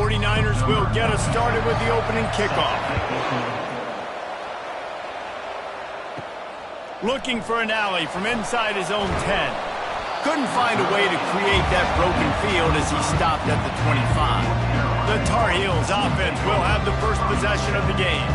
49ers will get us started with the opening kickoff. Looking for an alley from inside his own 10. Couldn't find a way to create that broken field as he stopped at the 25. The Tar Heels offense will have the first possession of the game.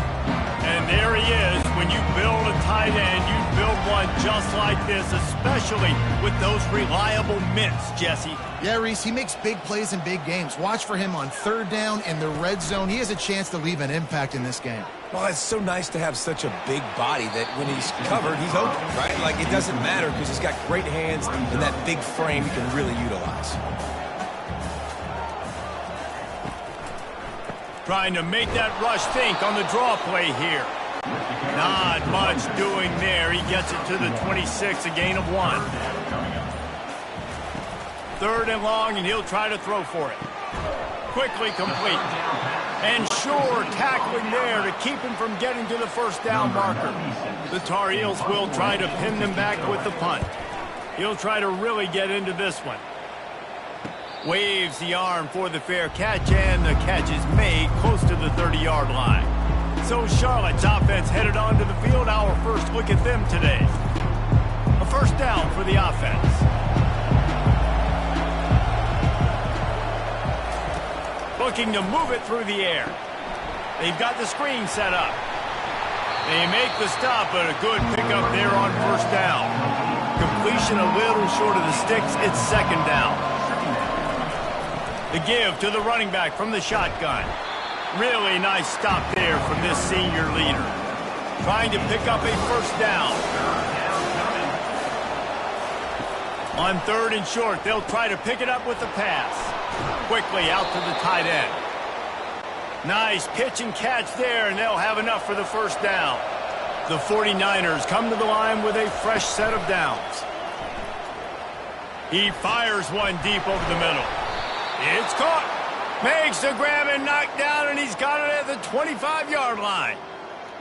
And there he is. When you build a tight end, you build one just like this, especially with those reliable mitts, Jesse. Yeah, Reese, he makes big plays in big games. Watch for him on third down in the red zone. He has a chance to leave an impact in this game. Well, it's so nice to have such a big body that when he's covered, he's open, right? Like, it doesn't matter because he's got great hands and that big frame he can really utilize. Trying to make that rush think on the draw play here. Not much doing there. He gets it to the 26, a gain of 1. Third and long, and he'll try to throw for it. Quickly complete. And sure, tackling there to keep him from getting to the first down marker. The Tar Heels will try to pin them back with the punt. He'll try to really get into this one. Waves the arm for the fair catch, and the catch is made close to the 30-yard line. So Charlotte's offense headed onto the field. Our first look at them today. A first down for the offense. Looking to move it through the air. They've got the screen set up. They make the stop, but a good pickup there on first down. Completion a little short of the sticks. It's second down. The give to the running back from the shotgun. Really nice stop there from this senior leader. Trying to pick up a first down. On third and short, they'll try to pick it up with the pass. Quickly out to the tight end. Nice pitch and catch there, and they'll have enough for the first down. The 49ers come to the line with a fresh set of downs. He fires one deep over the middle. It's caught. Makes the grab and knocked down, and he's got it at the 25-yard line.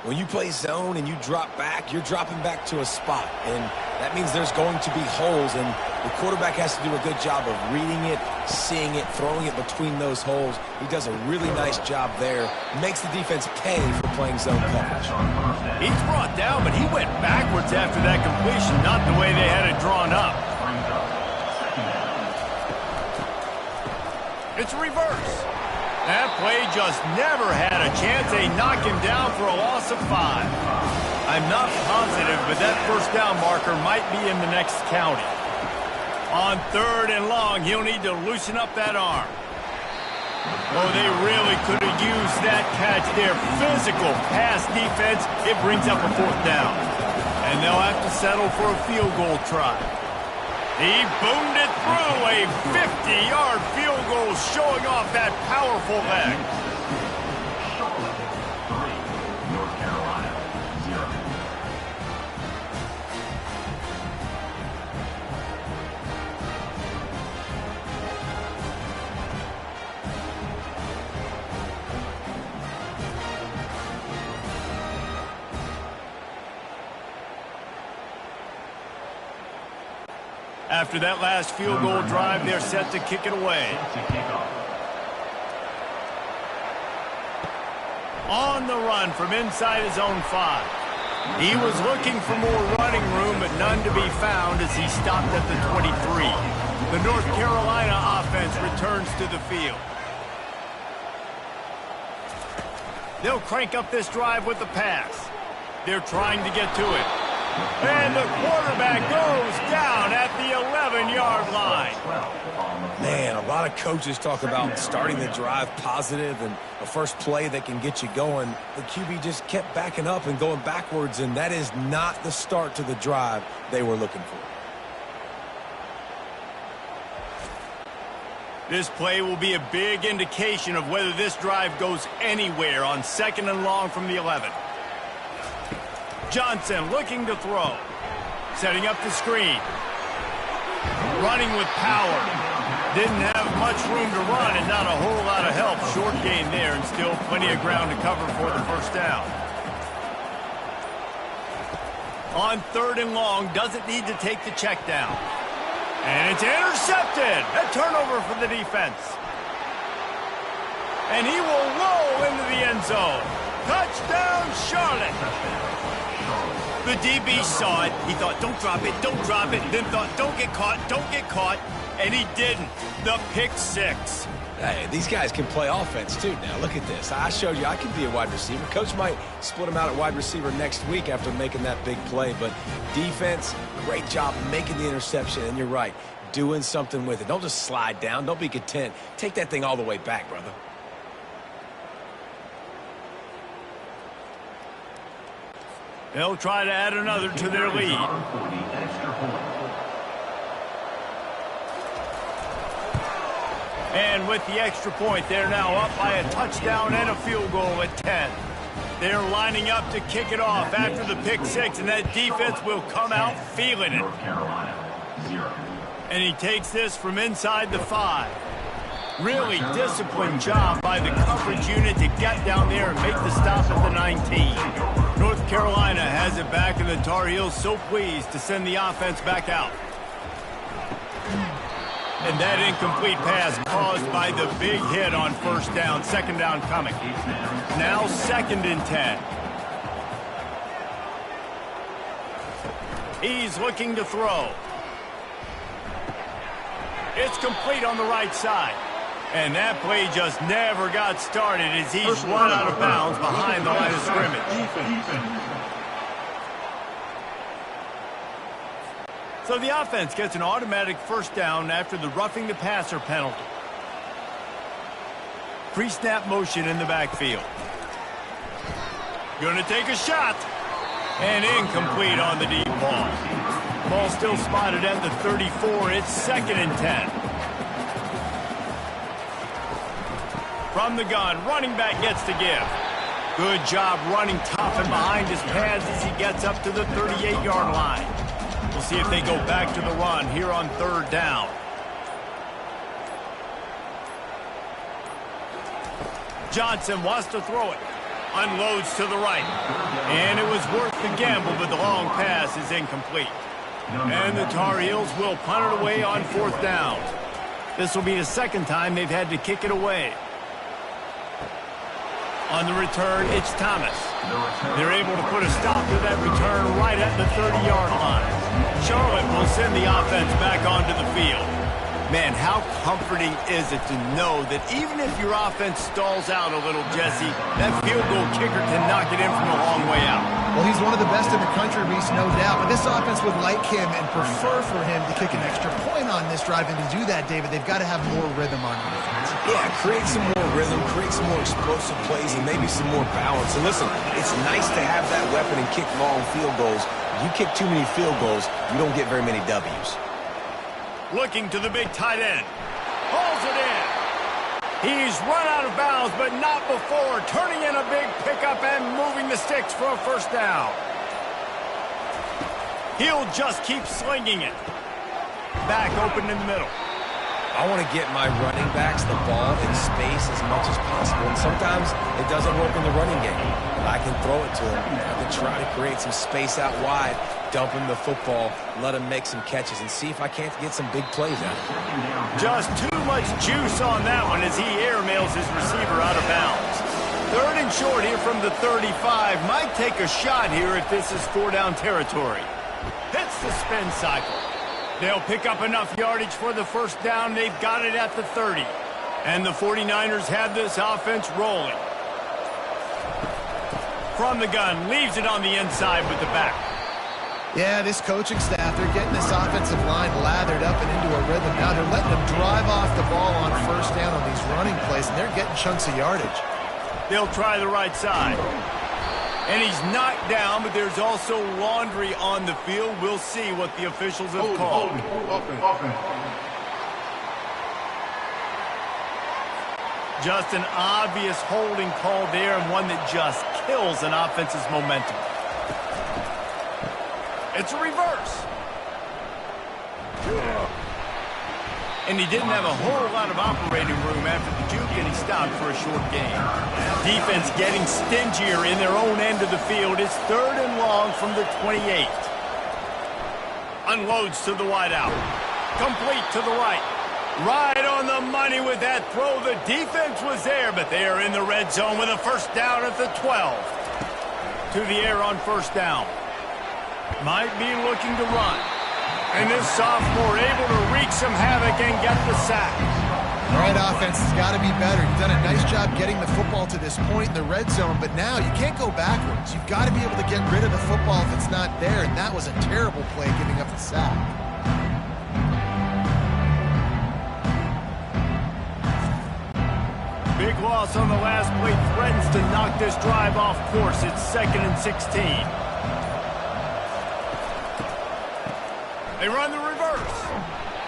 When you play zone and you drop back, you're dropping back to a spot, and that means there's going to be holes, and the quarterback has to do a good job of reading it, seeing it, throwing it between those holes. He does a really nice job there. Makes the defense pay for playing zone coverage. He's brought down, but he went backwards after that completion, not the way they had it drawn up. It's reverse. That play just never had a chance. They knock him down for a loss of 5. I'm not positive, but that first down marker might be in the next county. On third and long, he'll need to loosen up that arm. Oh, they really could have used that catch there. Physical pass defense. It brings up a fourth down. And they'll have to settle for a field goal try. He boomed it through. A 50-yard field goal showing off that powerful leg. North Carolina, 0. After that last field goal drive, they're set to kick it away. On the run from inside his own 5. He was looking for more running room, but none to be found as he stopped at the 23. The North Carolina offense returns to the field. They'll crank up this drive with the pass. They're trying to get to it. And the quarterback goes down at the 11-yard line. Man, a lot of coaches talk about starting the drive positive and a first play that can get you going. The QB just kept backing up and going backwards, and that is not the start to the drive they were looking for. This play will be a big indication of whether this drive goes anywhere on second and long from the 11. Johnson looking to throw. Setting up the screen. Running with power. Didn't have much room to run and not a whole lot of help. Short gain there and still plenty of ground to cover for the first down. On third and long, doesn't need to take the check down. And it's intercepted. A turnover for the defense. And he will roll into the end zone. Touchdown, Charlotte. The DB saw it. He thought, don't drop it, don't drop it. Then thought, don't get caught. And he didn't. The pick six. Hey, these guys can play offense, too. Now, look at this. I showed you I can be a wide receiver. Coach might split him out at wide receiver next week after making that big play. But defense, great job making the interception. And you're right, doing something with it. Don't just slide down. Don't be content. Take that thing all the way back, brother. They'll try to add another to their lead. And with the extra point, they're now up by a touchdown and a field goal at 10. They're lining up to kick it off after the pick six, and that defense will come out feeling it. North Carolina, 0. And he takes this from inside the 5. Really disciplined job by the coverage unit to get down there and make the stop at the 19. North Carolina has it back, and the Tar Heels so pleased to send the offense back out. And that incomplete pass caused by the big hit on first down. Second down coming. Now 2nd and 10. He's looking to throw. It's complete on the right side. And that play just never got started as he's run out of bounds behind the line of scrimmage. So the offense gets an automatic first down after the roughing the passer penalty. Pre-snap motion in the backfield. Gonna take a shot. And incomplete on the deep ball. Ball still spotted at the 34. It's 2nd and 10. From the gun, running back gets to give. Good job running tough and behind his pads as he gets up to the 38-yard line. We'll see if they go back to the run here on 3rd down. Johnson wants to throw it. Unloads to the right. And it was worth the gamble, but the long pass is incomplete. And the Tar Heels will punt it away on 4th down. This will be the 2nd time they've had to kick it away. On the return, it's Thomas. They're able to put a stop to that return right at the 30-yard line. Charlotte will send the offense back onto the field. Man, how comforting is it to know that even if your offense stalls out a little, Jesse, that field goal kicker can knock it in from a long way out. Well, he's one of the best in the country, Reese, no doubt. But this offense would like him and prefer for him to kick an extra point on this drive. And to do that, David, they've got to have more rhythm on offense. Yeah, create some more rhythm, create some more explosive plays, and maybe some more balance. And listen, it's nice to have that weapon and kick long field goals. You kick too many field goals, you don't get very many W's. Looking to the big tight end. Hauls it in. He's run out of bounds, but not before. Turning in a big pickup and moving the sticks for a first down. He'll just keep slinging it. Back open in the middle. I want to get my running backs the ball in space as much as possible. And sometimes it doesn't work in the running game. But I can throw it to him. I can try to create some space out wide, dump him the football, let him make some catches, and see if I can't get some big plays out of him. Just too much juice on that one as he airmails his receiver out of bounds. 3rd and short here from the 35. Might take a shot here if this is 4-down territory. Hits the spin cycle. They'll pick up enough yardage for the first down. They've got it at the 30. And the 49ers have this offense rolling. From the gun, leaves it on the inside with the back. Yeah, this coaching staff, they're getting this offensive line lathered up and into a rhythm. Now they're letting them drive off the ball on first down on these running plays, and they're getting chunks of yardage. They'll try the right side. And he's knocked down, but there's also laundry on the field. We'll see what the officials have called. Just an obvious holding call there, and one that just kills an offense's momentum. It's a reverse. And he didn't have a whole lot of operating room after the juke, and he stopped for a short gain. Defense getting stingier in their own end of the field. It's 3rd and long from the 28. Unloads to the wideout. Complete to the right. Right on the money with that throw. The defense was there, but they are in the red zone with a first down at the 12. To the air on first down. Might be looking to run. And this sophomore able to wreak some havoc and get the sack. All right, offense has got to be better. You've done a nice job getting the football to this point in the red zone, but now you can't go backwards. You've got to be able to get rid of the football if it's not there, and that was a terrible play giving up the sack. Big loss on the last play threatens to knock this drive off course. It's 2nd and 16. They run the reverse.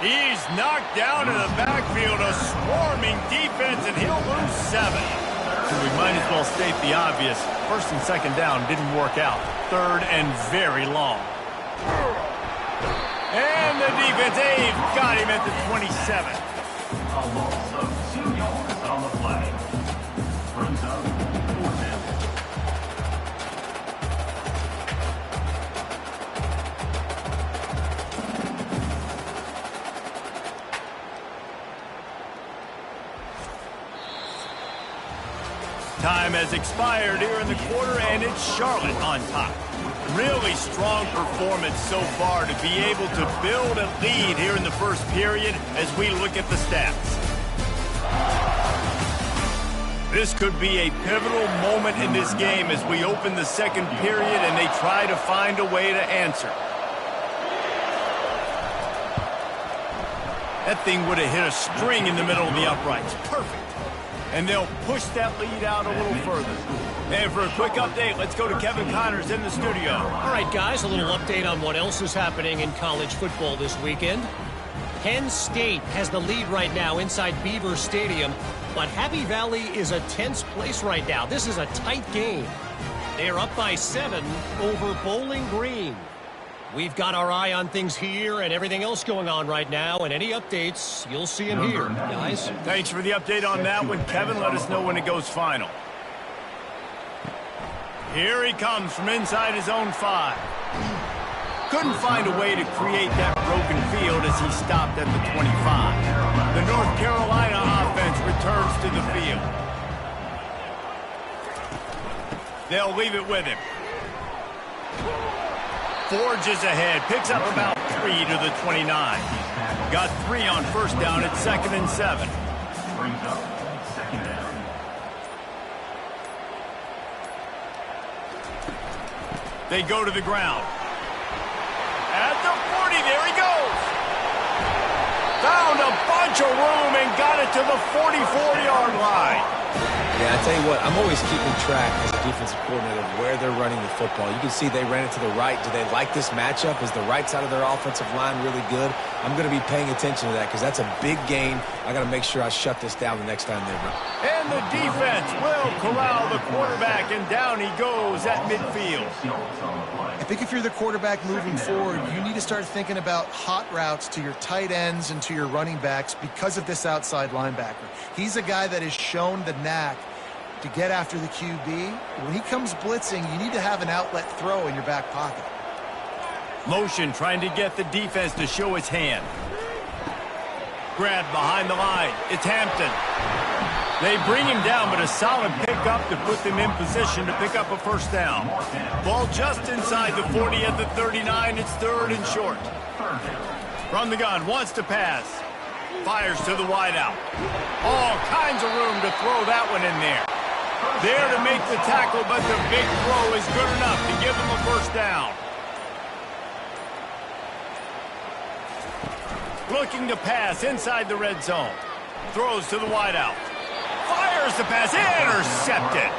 He's knocked down in the backfield, a swarming defense, and he'll lose 7. We might as well state the obvious. 1st and 2nd down didn't work out. 3rd and very long. And the defense, they've got him at the 27. A loss of 2 yards on the play. Brings up 4th down. Time has expired here in the quarter, and it's Charlotte on top. Really strong performance so far to be able to build a lead here in the first period as we look at the stats. This could be a pivotal moment in this game as we open the second period and they try to find a way to answer. That thing would have hit a string in the middle of the uprights. Perfect. And they'll push that lead out a little further. And for a quick update, let's go to Kevin Connors in the studio. All right, guys, a little update on what else is happening in college football this weekend. Penn State has the lead right now inside Beaver Stadium, but Happy Valley is a tense place right now. This is a tight game. They are up by 7 over Bowling Green. We've got our eye on things here and everything else going on right now, and any updates, you'll see them here, guys. Thanks for the update on that one, Kevin. Let us know when it goes final. Here he comes from inside his own 5. Couldn't find a way to create that broken field as he stopped at the 25. The North Carolina offense returns to the field. They'll leave it with him. Forges ahead, picks up about 3 to the 29. Got 3 on first down at 2nd and 7. Brings up 2nd down. They go to the ground. At the 40, there he goes. Found a bunch of room and got it to the 44-yard line. Yeah, I tell you what, I'm always keeping track as a defensive coordinator of where they're running the football. You can see they ran it to the right. Do they like this matchup? Is the right side of their offensive line really good? I'm going to be paying attention to that because that's a big gain. I got to make sure I shut this down the next time they run. And the defense will corral the quarterback, and down he goes at midfield. I think if you're the quarterback moving forward, you need to start thinking about hot routes to your tight ends and to your running backs because of this outside linebacker. He's a guy that has shown the knack to get after the QB. When he comes blitzing, you need to have an outlet throw in your back pocket. Motion trying to get the defense to show his hand. Grab behind the line. It's Hampton. They bring him down, but a solid pickup to put them in position to pick up a first down. Ball just inside the 40 at the 39. It's 3rd and short. From the gun, wants to pass. Fires to the wideout. All kinds of room to throw that one in there. There to make the tackle, but the big throw is good enough to give them a first down. Looking to pass inside the red zone. Throws to the wideout. Fires the pass. Intercepted.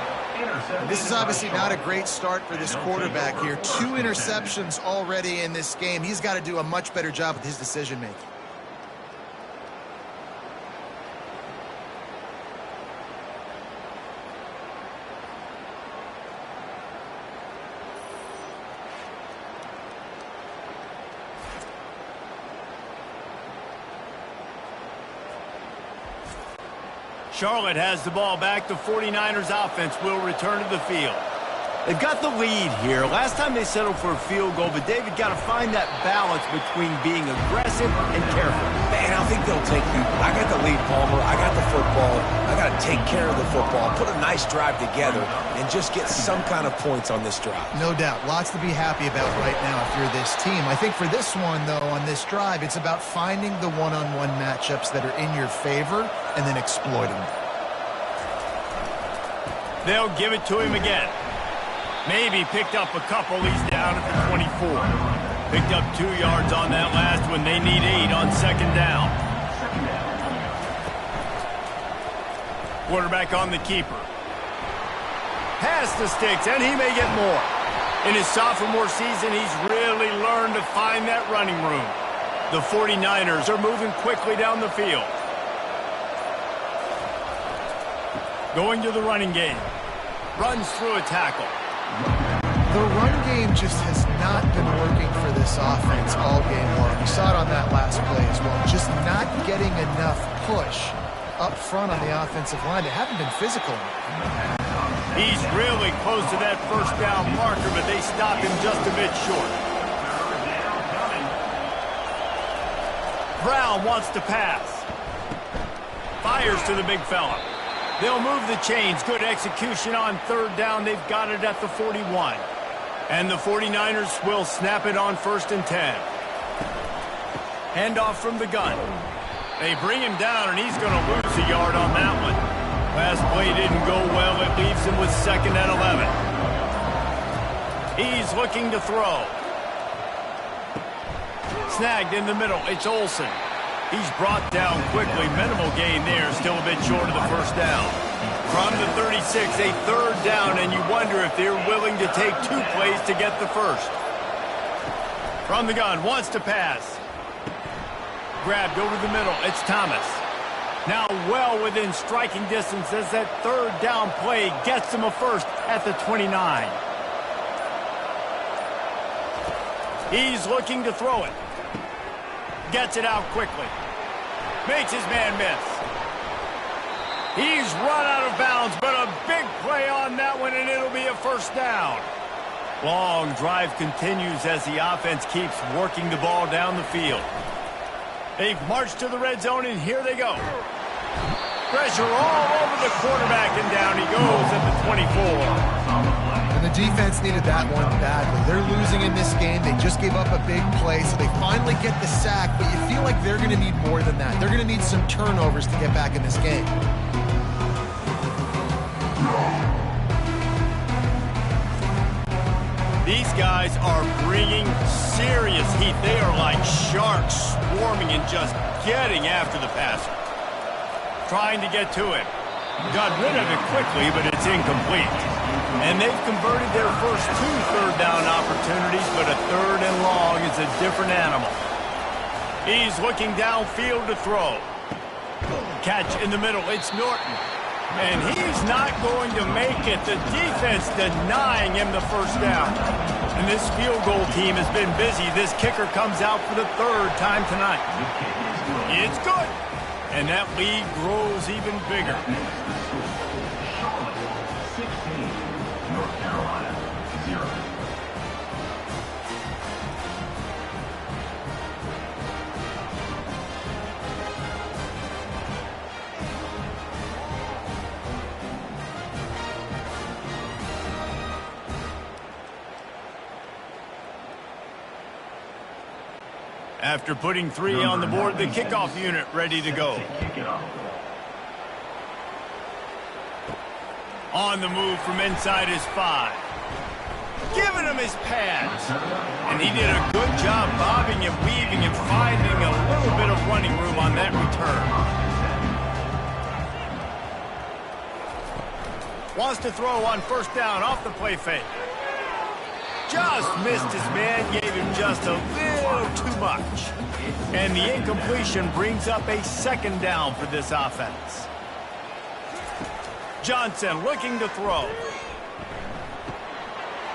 This is obviously not a great start for this quarterback here. 2 interceptions already in this game. He's got to do a much better job with his decision-making. Charlotte has the ball back. The 49ers offense will return to the field. They've got the lead here. Last time they settled for a field goal, but David got to find that balance between being aggressive and careful. Man, I think they'll take you. I got the lead, Palmer. I got the football. I got to take care of the football, put a nice drive together, and just get some kind of points on this drive. No doubt. Lots to be happy about right now if you're this team. I think for this one, though, on this drive, it's about finding the one-on-one matchups that are in your favor and then exploiting them. They'll give it to him again. Maybe picked up a couple. He's down at the 24. Picked up 2 yards on that last one. They need 8 on second down. Quarterback on the keeper. Pass the sticks, and he may get more. In his sophomore season, he's really learned to find that running room. The 49ers are moving quickly down the field. Going to the running game. Runs through a tackle. The run game just has not been working for this offense all game long. We saw it on that last play as well. Just not getting enough push up front on the offensive line. They haven't been physical. He's really close to that first down marker, but they stopped him just a bit short. Brown wants to pass. Fires to the big fella. They'll move the chains. Good execution on third down. They've got it at the 41. And the 49ers will snap it on 1st and 10. Handoff from the gun. They bring him down, and he's going to lose a yard on that one. Last play didn't go well. It leaves him with 2nd and 11. He's looking to throw. Snagged in the middle. It's Olsen. He's brought down quickly. Minimal gain there. Still a bit short of the first down. From the 36, a 3rd down, and you wonder if they're willing to take 2 plays to get the first. From the gun, wants to pass. Grabbed over the middle. It's Thomas. Now well within striking distance as that 3rd down play gets him a first at the 29. He's looking to throw it. Gets it out quickly. Makes his man miss. He's run out of bounds, but a big play on that one, and it'll be a first down. Long drive continues as the offense keeps working the ball down the field. They've marched to the red zone, and here they go. Pressure all over the quarterback, and down he goes at the 24. And the defense needed that one badly. They're losing in this game. They just gave up a big play, so they finally get the sack, but you feel like they're going to need more than that. They're going to need some turnovers to get back in this game. These guys are bringing serious heat. They are like sharks swarming and just getting after the passer. Trying to get to it. Got rid of it quickly, but it's incomplete. And they've converted their first 2 third down opportunities, but a 3rd and long is a different animal. He's looking downfield to throw. Catch in the middle. It's Norton. And he's not going to make it. The defense denying him the first down. And this field goal team has been busy. This kicker comes out for the 3rd time tonight. It's good. And that lead grows even bigger. North Carolina, 0. After putting 3 on the board, the kickoff unit ready to go. On the move from inside his 5. Giving him his pads. And he did a good job bobbing and weaving and finding a little bit of running room on that return. Wants to throw on 1st down off the play fake. Just missed his man, gave him just a little too much. And the incompletion brings up a 2nd down for this offense. Johnson looking to throw.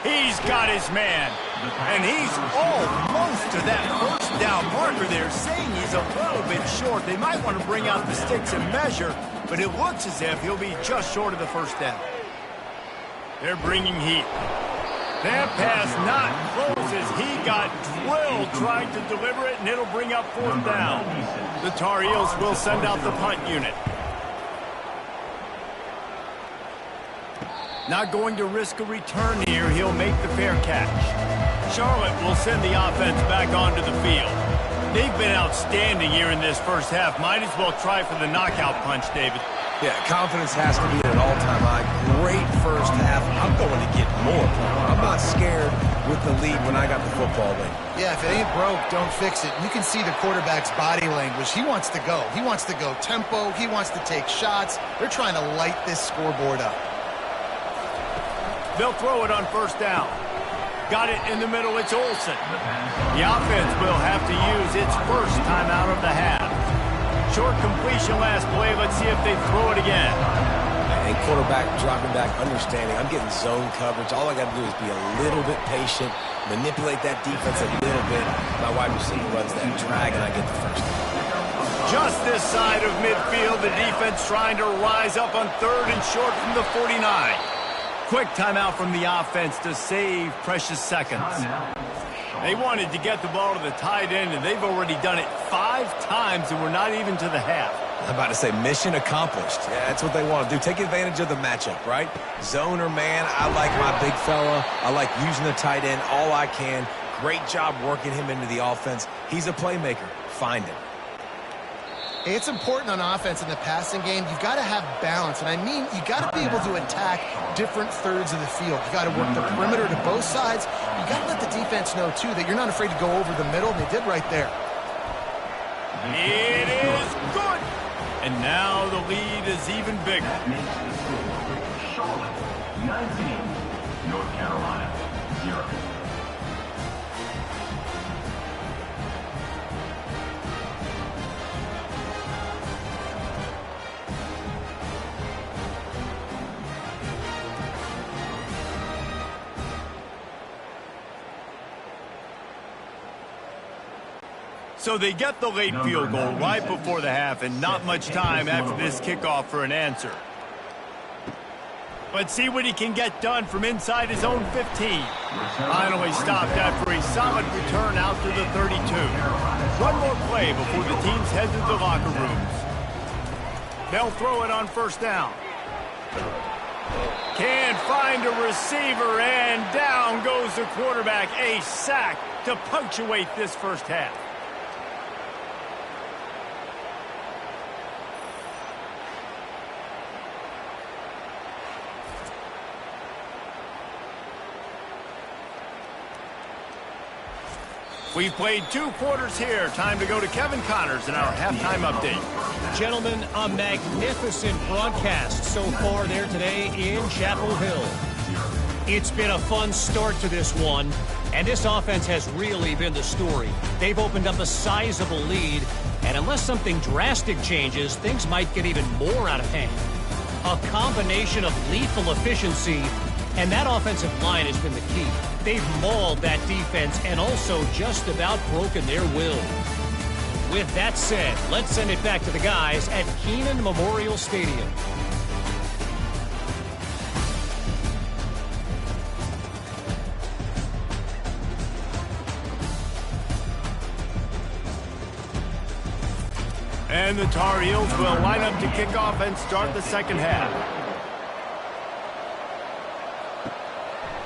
He's got his man. And he's almost to that 1st down marker there, saying he's a little bit short. They might want to bring out the sticks and measure, but it looks as if he'll be just short of the 1st down. They're bringing heat. That pass not close as he got drilled trying to deliver it, and it'll bring up 4th down. The Tar Heels will send out the punt unit. Not going to risk a return here. He'll make the fair catch. Charlotte will send the offense back onto the field. They've been outstanding here in this first half. Might as well try for the knockout punch, David. Yeah, confidence has to be at an all-time high. Great first half. I'm going to get more. I'm not scared with the lead when I got the football in. Yeah, if it ain't broke, don't fix it. You can see the quarterback's body language. He wants to go. He wants to go tempo. He wants to take shots. They're trying to light this scoreboard up. They'll throw it on 1st down. Got it in the middle. It's Olsen. The offense will have to use its first timeout of the half. Short completion last play. Let's see if they throw it again. And quarterback dropping back, understanding. I'm getting zone coverage. All I got to do is be a little bit patient, manipulate that defense a little bit. My wide receiver runs that drag, and I get the first down. Just this side of midfield, the defense trying to rise up on 3rd and short from the 49. Quick timeout from the offense to save precious seconds. They wanted to get the ball to the tight end, and they've already done it 5 times, and we're not even to the half. I'm about to say mission accomplished. Yeah, that's what they want to do. Take advantage of the matchup, right? Zone or man, I like my big fella. I like using the tight end all I can. Great job working him into the offense. He's a playmaker. Find him. Hey, it's important on offense in the passing game. You've got to have balance, and I mean you got to be able to attack different thirds of the field. You got to work the perimeter to both sides. You got to let the defense know, too, that you're not afraid to go over the middle, and they did right there. It is good. And now the lead is even bigger. Charlotte, 19. North Carolina, 0. So they get the late field goal right before the half, and not much time after this kickoff for an answer. Let's see what he can get done from inside his own 15. Finally stopped after a solid return out to the 32. One more play before the teams head to the locker rooms. They'll throw it on 1st down. Can't find a receiver, and down goes the quarterback. A sack to punctuate this first half. We've played 2 quarters here. Time to go to Kevin Connors in our halftime update. Gentlemen, a magnificent broadcast so far there today in Chapel Hill. It's been a fun start to this one, and this offense has really been the story. They've opened up a sizable lead, and unless something drastic changes, things might get even more out of hand. A combination of lethal efficiency, and that offensive line has been the key. They've mauled that defense and also just about broken their will. With that said, let's send it back to the guys at Kenan Memorial Stadium. And the Tar Heels will line up to kick off and start the second half.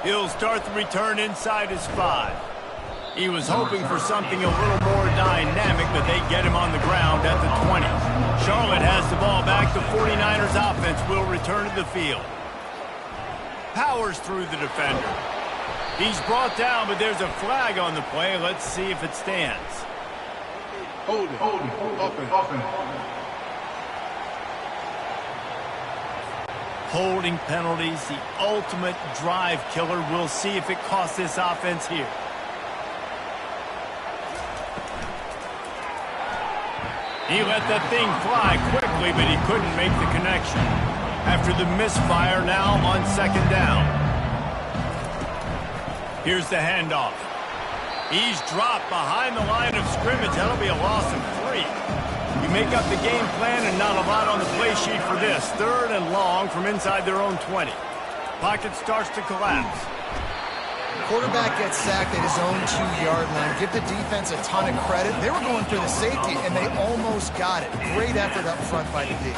He'll start the return inside his 5. He was hoping for something a little more dynamic, but they get him on the ground at the 20. Charlotte has the ball back. The 49ers offense will return to the field. Powers through the defender. He's brought down, but there's a flag on the play. Let's see if it stands. Hold it. Holding penalties, the ultimate drive killer. We'll see if it costs this offense here. He let that thing fly quickly, but he couldn't make the connection. After the misfire, now on second down. Here's the handoff. He's dropped behind the line of scrimmage. That'll be a loss of 3. You make up the game plan and not a lot on the play sheet for this. 3rd and long from inside their own 20. Pocket starts to collapse. Quarterback gets sacked at his own 2-yard line. Give the defense a ton of credit. They were going for the safety, and they almost got it. Great effort up front by the D.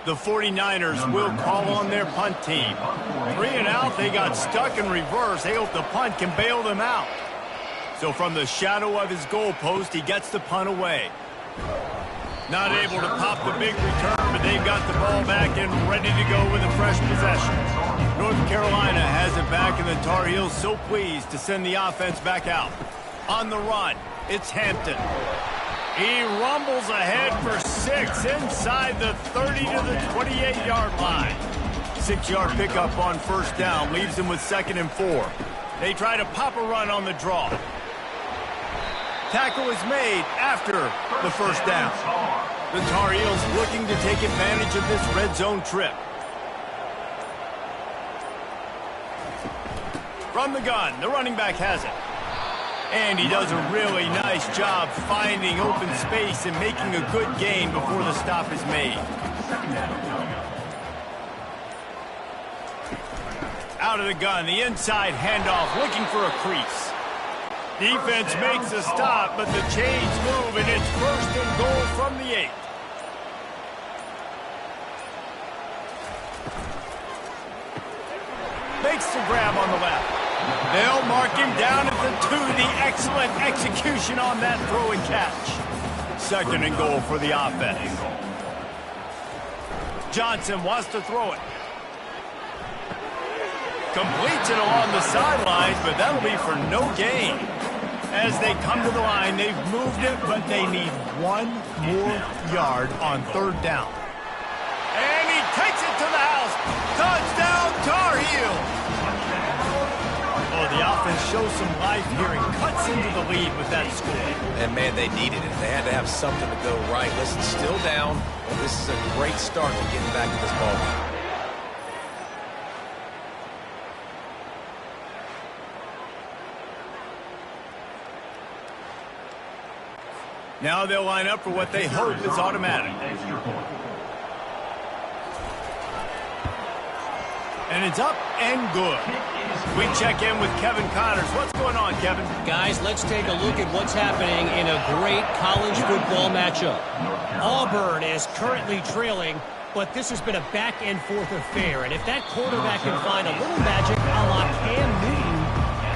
The 49ers will call on their punt team. 3 and out, they got stuck in reverse. They hope the punt can bail them out. So from the shadow of his goalpost, he gets the punt away. Not able to pop the big return, but they've got the ball back and ready to go with a fresh possession. North Carolina has it back, and the Tar Heels so pleased to send the offense back out. On the run, it's Hampton. He rumbles ahead for 6 inside the 30 to the 28-yard line. 6-yard pickup on first down leaves him with 2nd and 4. They try to pop a run on the draw. Tackle is made after the first down. The Tar Heels looking to take advantage of this red zone trip. From the gun, the running back has it. And he does a really nice job finding open space and making a good gain before the stop is made. Out of the gun, the inside handoff, looking for a crease. Defense makes a stop, but the chains move, and it's 1st and goal from the 8. Makes the grab on the left. They'll mark him down at the 2. The excellent execution on that throw and catch. 2nd and goal for the offense. Johnson wants to throw it. Completes it along the sidelines, but that'll be for no gain. As they come to the line, they've moved it, but they need 1 more yard on 3rd down. And he takes it to the house. Touchdown, Tar Heels! Oh, the offense shows some life here and cuts into the lead with that score. And, man, they needed it. They had to have something to go right. Listen, still down, but this is a great start to getting back to this ball game. Now they'll line up for what they hope is automatic. And it's up and good. We check in with Kevin Connors. What's going on, Kevin? Guys, let's take a look at what's happening in a great college football matchup. Auburn is currently trailing, but this has been a back-and-forth affair. And if that quarterback can find a little magic a la Cam Newton,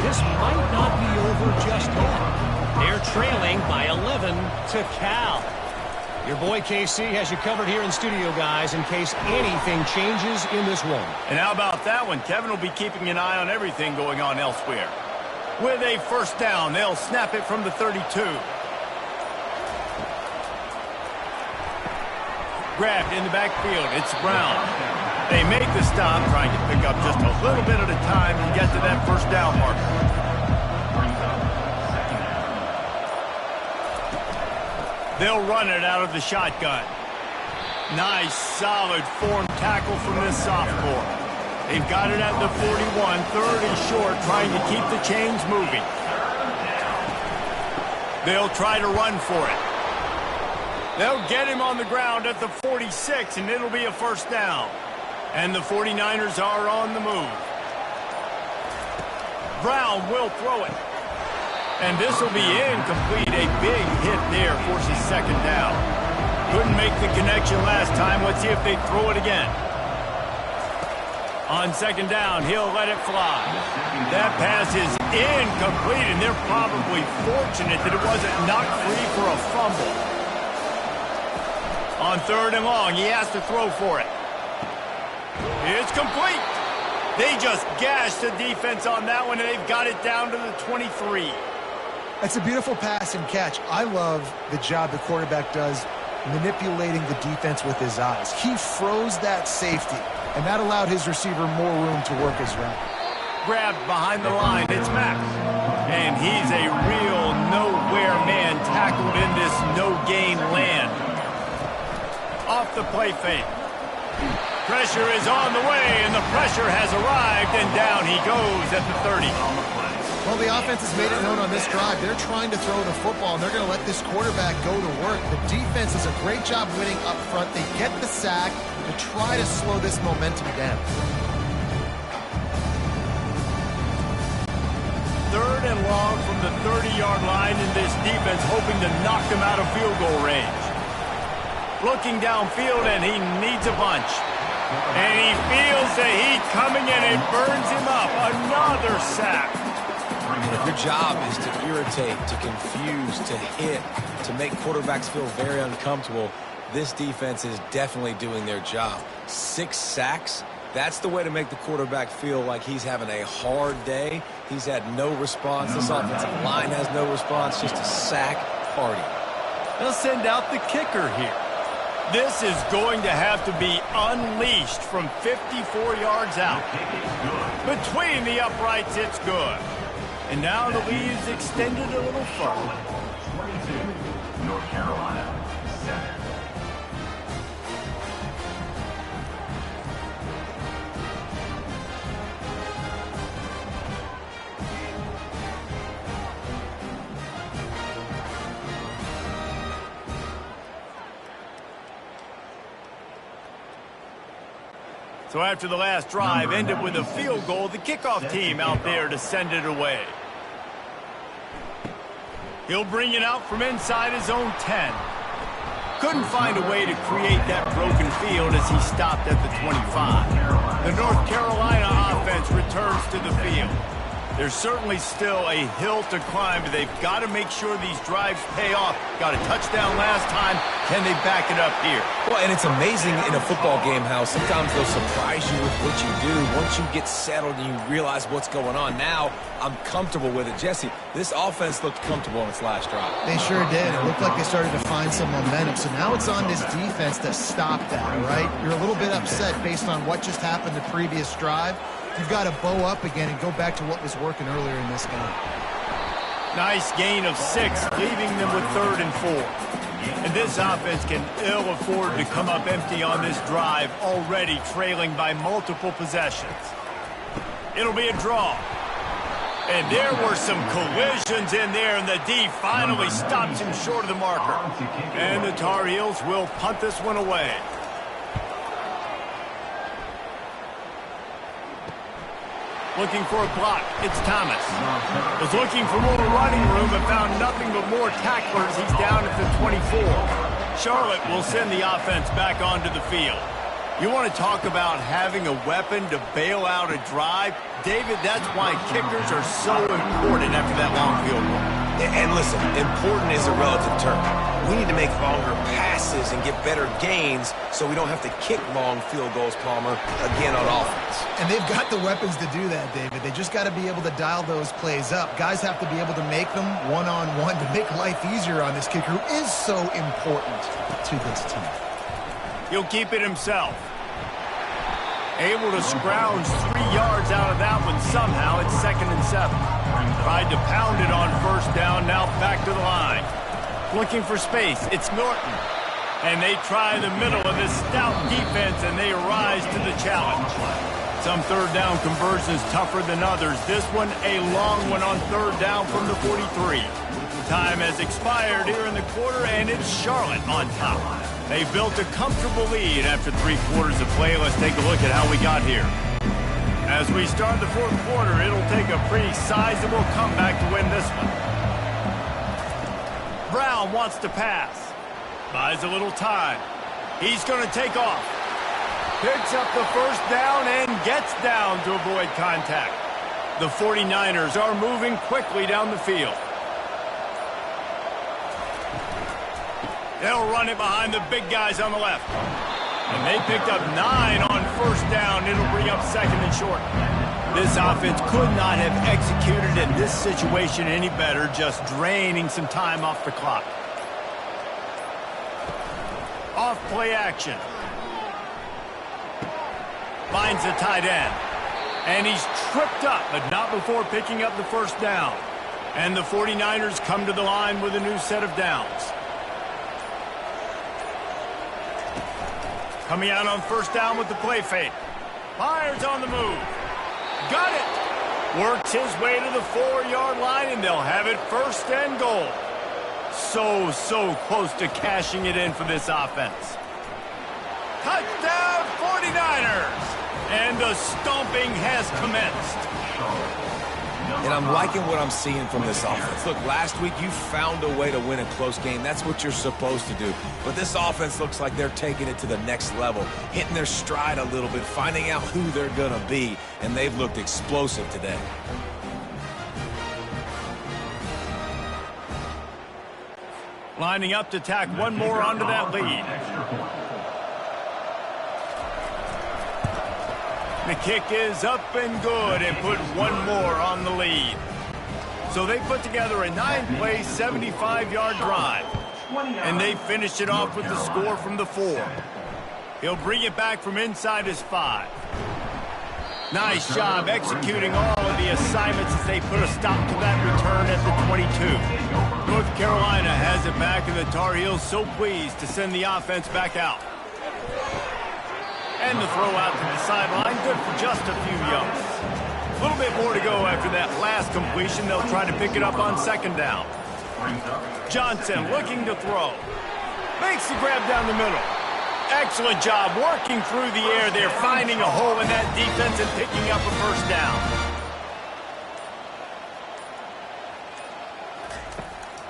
this might not be over just yet. They're trailing by 11 to Cal. Your boy KC has you covered here in studio, guys, in case anything changes in this one. And how about that one? Kevin will be keeping an eye on everything going on elsewhere. With a 1st down, they'll snap it from the 32. Grabbed in the backfield. It's Brown. They make the stop, trying to pick up just a little bit at a time and get to that 1st down marker. They'll run it out of the shotgun. Nice, solid form tackle from this sophomore. They've got it at the 41, 3rd and short, trying to keep the chains moving. They'll try to run for it. They'll get him on the ground at the 46, and it'll be a 1st down. And the 49ers are on the move. Brown will throw it. And this will be incomplete. A big hit there forces 2nd down. Couldn't make the connection last time. Let's see if they throw it again. On 2nd down, he'll let it fly. That pass is incomplete, and they're probably fortunate that it wasn't knocked free for a fumble. On 3rd and long, he has to throw for it. It's complete. They just gashed the defense on that one, and they've got it down to the 23. That's a beautiful pass and catch. I love the job the quarterback does manipulating the defense with his eyes. He froze that safety, and that allowed his receiver more room to work his route. Grabbed behind the line, it's Mack. And he's a real nowhere man tackled in this no-gain land. Off the play fake. Pressure is on the way, and the pressure has arrived, and down he goes at the 30. Well, the offense has made it known on this drive. They're trying to throw the football, and they're going to let this quarterback go to work. The defense does a great job winning up front. They get the sack to try to slow this momentum down. 3rd and long from the 30-yard line, in this defense hoping to knock them out of field goal range. Looking downfield, and he needs a bunch. And he feels the heat coming, and it burns him up. Another sack. And if your job is to irritate, to confuse, to hit, to make quarterbacks feel very uncomfortable, this defense is definitely doing their job. 6 sacks, that's the way to make the quarterback feel like he's having a hard day. He's had no response. This offensive line has no response, just a sack party. They'll send out the kicker here. This is going to have to be unleashed from 54 yards out. Between the uprights, it's good. And now the lead is extended a little further. 22, North Carolina, 7. So after the last drive ended with a field goal, the kickoff team out there to send it away. He'll bring it out from inside his own 10. Couldn't find a way to create that broken field as he stopped at the 25. The North Carolina offense returns to the field. There's certainly still a hill to climb, but they've got to make sure these drives pay off. Got a touchdown last time. Can they back it up here? Well, and it's amazing in a football game how sometimes they'll surprise you with what you do. Once you get settled and you realize what's going on, now I'm comfortable with it. Jesse, this offense looked comfortable in its last drive. They sure did. It looked like they started to find some momentum. So now it's on this defense to stop that, right? You're a little bit upset based on what just happened the previous drive. You've got to bow up again and go back to what was working earlier in this game. Nice gain of 6, leaving them with 3rd and 4. And this offense can ill afford to come up empty on this drive, already trailing by multiple possessions. It'll be a draw. And there were some collisions in there, and the D finally stops him short of the marker. And the Tar Heels will punt this one away. Looking for a block, it's Thomas. Was looking for more running room and found nothing but more tacklers. He's down at the 24. Charlotte will send the offense back onto the field. You want to talk about having a weapon to bail out a drive? David, that's why kickers are so important after that long field goal. And listen, important is a relative term. We need to make longer passes and get better gains so we don't have to kick long field goals, Palmer, again on offense. And they've got the weapons to do that, David. They just got to be able to dial those plays up. Guys have to be able to make them one-on-one to make life easier on this kicker who is so important to this team. He'll keep it himself. Able to scrounge 3 yards out of that one somehow. It's 2nd and 7. Tried to pound it on 1st down, now back to the line. Looking for space, it's Norton. And they try the middle of this stout defense, and they rise to the challenge. Some 3rd down conversions tougher than others. This one, a long one on 3rd down from the 43. Time has expired here in the quarter, and it's Charlotte on top. They built a comfortable lead after 3 quarters of play. Let's take a look at how we got here. As we start the 4th quarter, it'll take a pretty sizable comeback to win this one. Brown wants to pass. Buys a little time. He's going to take off. Picks up the 1st down and gets down to avoid contact. The 49ers are moving quickly down the field. They'll run it behind the big guys on the left. And they picked up 9 on 1st down. It'll bring up 2nd and short. This offense could not have executed in this situation any better, just draining some time off the clock. Off play action. Finds the tight end. And he's tripped up, but not before picking up the 1st down. And the 49ers come to the line with a new set of downs. Coming out on 1st down with the play fake. Fires on the move. Got it! Works his way to the 4-yard line, and they'll have it first and goal. So close to cashing it in for this offense. Touchdown 49ers! And the stomping has commenced. And I'm liking what I'm seeing from this offense. Look, last week you found a way to win a close game. That's what you're supposed to do. But this offense looks like they're taking it to the next level, hitting their stride a little bit, finding out who they're going to be, and they've looked explosive today. Lining up to tack one more onto that lead. The kick is up and good and put one more on the lead. So they put together a 9-play, 75-yard drive. And they finished it off with the score from the 4. He'll bring it back from inside his 5. Nice job executing all of the assignments as they put a stop to that return at the 22. North Carolina has it back, and the Tar Heels so pleased to send the offense back out. And the throw out to the sideline, good for just a few yards. A little bit more to go after that last completion. They'll try to pick it up on second down. Johnson looking to throw. Makes the grab down the middle. Excellent job working through the air there, finding a hole in that defense and picking up a first down.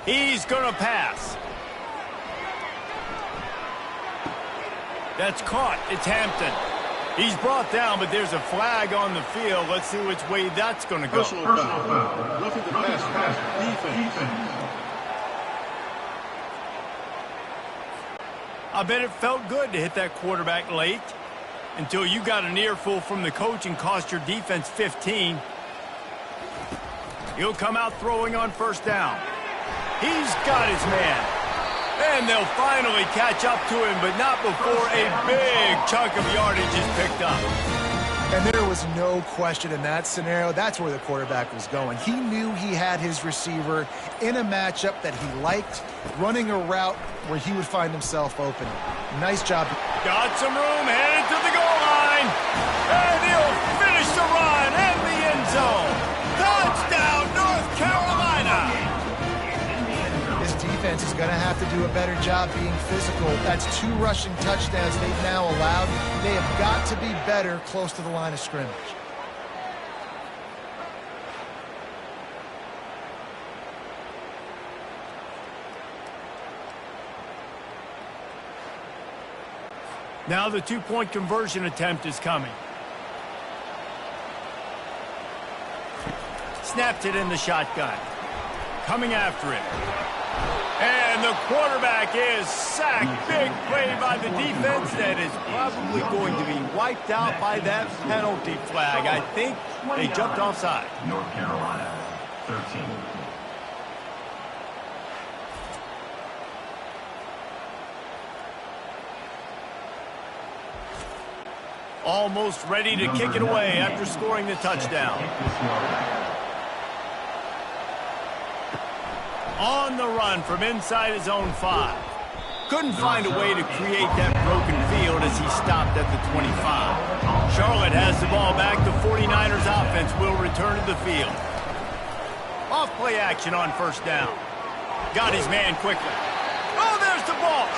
He's going to pass. That's caught. It's Hampton. He's brought down, but there's a flag on the field. Let's see which way that's going to go. Personal foul. Roughing the pass. Defense. I bet it felt good to hit that quarterback late until you got an earful from the coach and cost your defense 15. He'll come out throwing on first down. He's got his man. And they'll finally catch up to him, but not before a big chunk of yardage is picked up. And there was no question in that scenario. That's where the quarterback was going. He knew he had his receiver in a matchup that he liked, running a route where he would find himself open. Nice job. Got some room, headed to the goal line. And he'll finish the run in the end zone. Touchdown, North Carolina. This defense is going to have to do a better job being physical. That's 2 rushing touchdowns they've now allowed. They have got to be better close to the line of scrimmage. Now the 2-point conversion attempt is coming. Snapped it in the shotgun. Coming after it. And the quarterback is sacked. Big play by the defense that is probably going to be wiped out by that penalty flag. I think they jumped offside. North Carolina, 13. Almost ready to kick it away after scoring the touchdown. On the run from inside his own 5. Couldn't find a way to create that broken field as he stopped at the 25. Charlotte has the ball back. The 49ers offense will return to the field. Off play action on first down. Got his man quickly. Oh, there's the ball.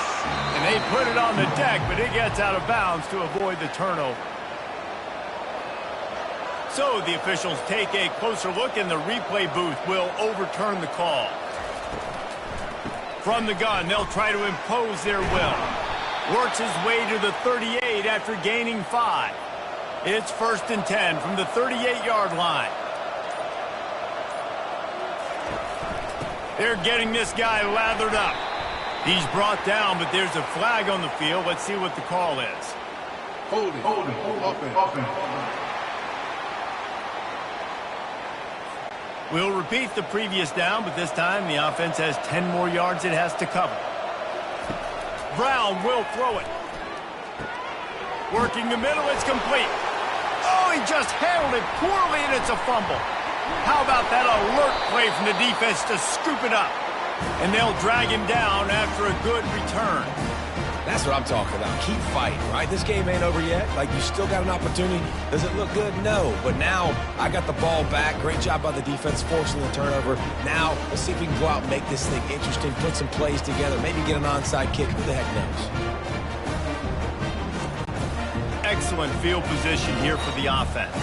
And they put it on the deck, but it gets out of bounds to avoid the turnover. So the officials take a closer look, and the replay booth will overturn the call. From the gun, they'll try to impose their will. Works his way to the 38 after gaining 5. It's 1st and 10 from the 38-yard line. They're getting this guy lathered up. He's brought down, but there's a flag on the field. Let's see what the call is. Holding. Offense. We'll repeat the previous down, but this time the offense has 10 more yards it has to cover. Brown will throw it. Working the middle, it's complete. Oh, he just handled it poorly, and it's a fumble. How about that alert play from the defense to scoop it up? And they'll drag him down after a good return. That's what I'm talking about. Keep fighting, right? This game ain't over yet. Like, you still got an opportunity. Does it look good? No. But now I got the ball back. Great job by the defense forcing the turnover. Now let's see if we can go out and make this thing interesting, put some plays together, maybe get an onside kick. Who the heck knows? Excellent field position here for the offense.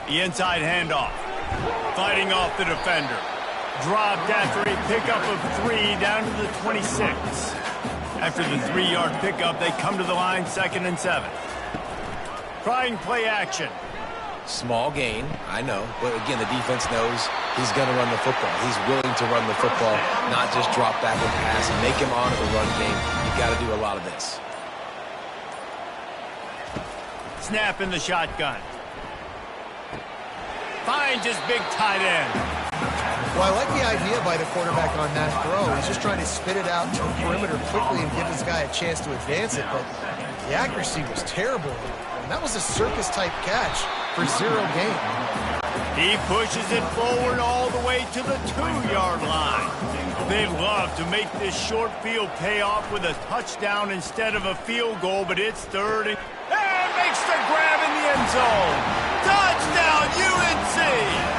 The inside handoff. Fighting off the defender. Dropped after a pickup of 3 down to the 26. After the 3-yard pickup, they come to the line 2nd and 7. Trying play action. Small gain, I know. But again, the defense knows he's going to run the football. He's willing to run the football, not just drop back and pass and make him honor the run game. You got to do a lot of this. Snap in the shotgun. Finds his big tight end. Well, I like the idea by the quarterback on that throw. He's just trying to spit it out to the perimeter quickly and give this guy a chance to advance it, but the accuracy was terrible. And that was a circus-type catch for 0 gain. He pushes it forward all the way to the 2-yard line. They love to make this short field pay off with a touchdown instead of a field goal, but it's 3rd and makes the grab in the end zone. Touchdown, UNC!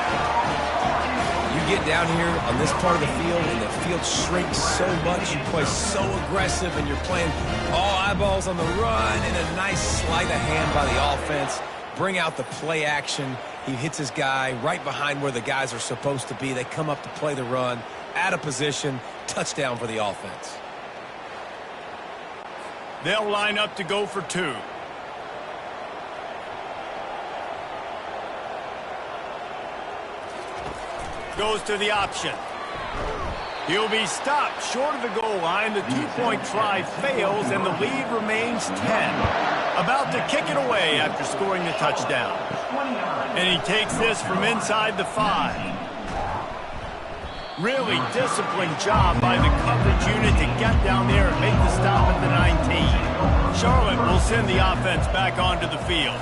Get down here on this part of the field and the field shrinks so much, you play so aggressive and you're playing all eyeballs on the run and a nice sleight of hand by the offense. Bring out the play action. He hits his guy right behind where the guys are supposed to be. They come up to play the run, out of position, touchdown for the offense. They'll line up to go for 2. Goes to the option. He'll be stopped short of the goal line. The 2-point try fails, and the lead remains 10. About to kick it away after scoring the touchdown. And he takes this from inside the 5. Really disciplined job by the coverage unit to get down there and make the stop at the 19. Charlotte will send the offense back onto the field.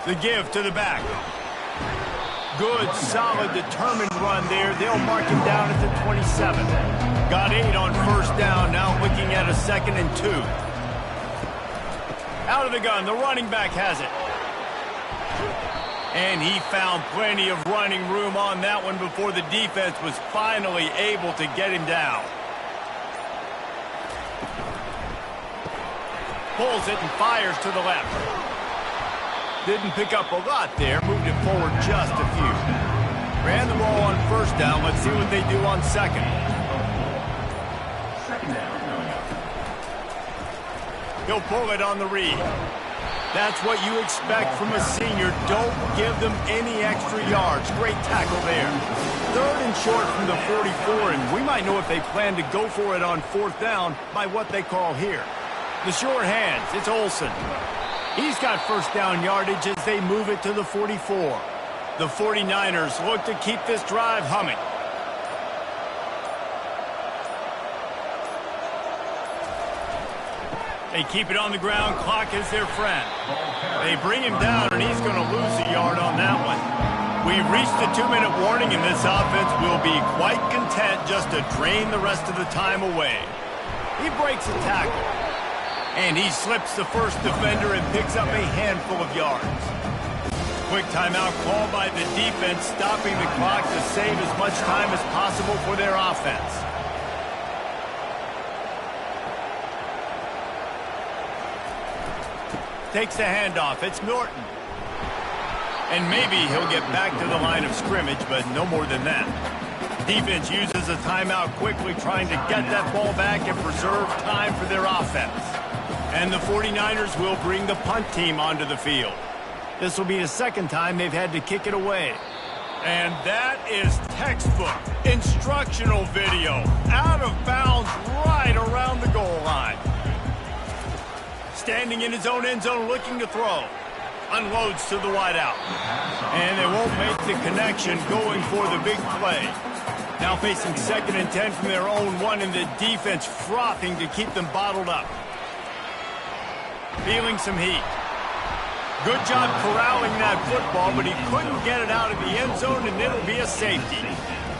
The give to the back. Good, solid, determined run there. They'll mark him down at the 27. Got 8 on 1st down. Now looking at a 2nd and 2. Out of the gun. The running back has it. And he found plenty of running room on that one before the defense was finally able to get him down. Pulls it and fires to the left. Didn't pick up a lot there. Moved it forward just a few. Ran the ball on 1st down. Let's see what they do on 2nd. 2nd down. He'll pull it on the read. That's what you expect from a senior. Don't give them any extra yards. Great tackle there. 3rd and short from the 44, and we might know if they plan to go for it on 4th down by what they call here. The short hands. It's Olsen. He's got 1st down yardage as they move it to the 44. The 49ers look to keep this drive humming. They keep it on the ground. Clock is their friend. They bring him down, and he's going to lose a yard on that one. We've reached the 2-minute warning, and this offense will be quite content just to drain the rest of the time away. He breaks a tackle. And he slips the first defender and picks up a handful of yards. Quick timeout called by the defense, stopping the clock to save as much time as possible for their offense. Takes the handoff. It's Norton. And maybe he'll get back to the line of scrimmage, but no more than that. Defense uses a timeout quickly, trying to get that ball back and preserve time for their offense. And the 49ers will bring the punt team onto the field. This will be the 2nd time they've had to kick it away. And that is textbook instructional video. Out of bounds right around the goal line. Standing in his own end zone looking to throw. Unloads to the wideout. And they won't make the connection going for the big play. Now facing 2nd and 10 from their own 1, and the defense frothing to keep them bottled up. Feeling some heat. Good job corralling that football, but he couldn't get it out of the end zone, and it'll be a safety.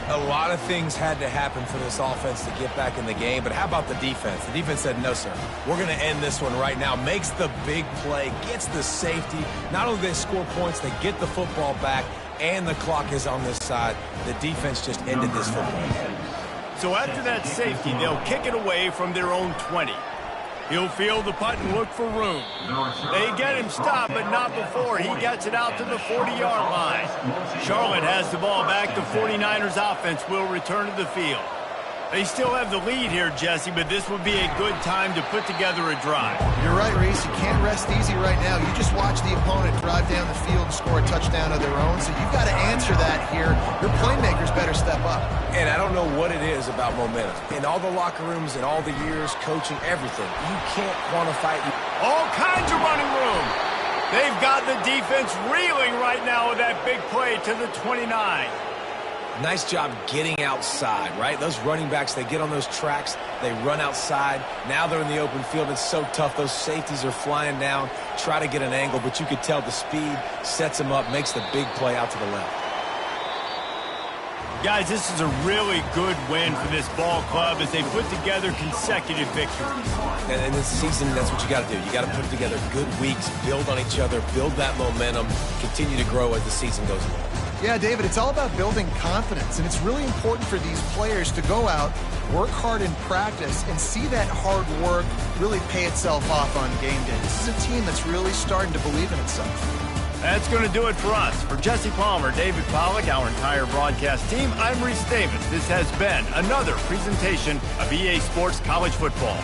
A lot of things had to happen for this offense to get back in the game, but how about the defense? The defense said, no, sir, we're going to end this one right now. Makes the big play, gets the safety. Not only do they score points, they get the football back, and the clock is on this side. The defense just ended this football game. So after that safety, they'll kick it away from their own 20. He'll field the punt and look for room. They get him stopped, but not before he gets it out to the 40-yard line. Charlotte has the ball back. The 49ers offense will return to the field. They still have the lead here, Jesse, but this would be a good time to put together a drive. You're right, Reese. You can't rest easy right now. You just watch the opponent drive down the field and score a touchdown of their own, so you've got to answer that here. Your playmakers better step up. And I don't know what it is about momentum. In all the locker rooms, in all the years, coaching, everything, you can't quantify it. All kinds of running room. They've got the defense reeling right now with that big play to the 29. Nice job getting outside, right? Those running backs, they get on those tracks, they run outside. Now they're in the open field. It's so tough. Those safeties are flying down, try to get an angle, but you could tell the speed sets them up, makes the big play out to the left. Guys, this is a really good win for this ball club as they put together consecutive victories. And in this season, that's what you got to do. You got to put together good weeks, build on each other, build that momentum, continue to grow as the season goes along. Yeah, David, it's all about building confidence, and it's really important for these players to go out, work hard in practice, and see that hard work really pay itself off on game day. This is a team that's really starting to believe in itself. That's going to do it for us. For Jesse Palmer, David Pollack, our entire broadcast team, I'm Reese Davis. This has been another presentation of EA Sports College Football.